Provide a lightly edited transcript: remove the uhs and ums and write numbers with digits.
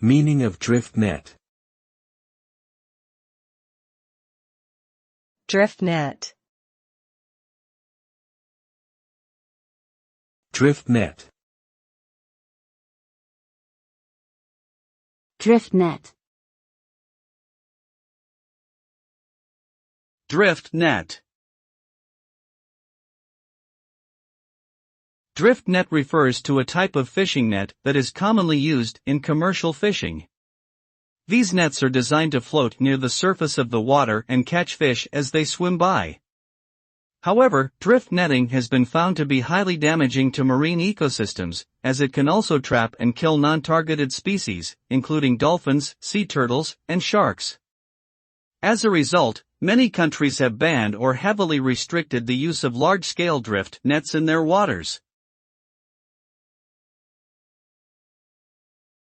Meaning of drift net. Drift net. Drift net. Drift net. Drift net. Drift net refers to a type of fishing net that is commonly used in commercial fishing. These nets are designed to float near the surface of the water and catch fish as they swim by. However, drift netting has been found to be highly damaging to marine ecosystems, as it can also trap and kill non-targeted species, including dolphins, sea turtles, and sharks. As a result, many countries have banned or heavily restricted the use of large-scale drift nets in their waters.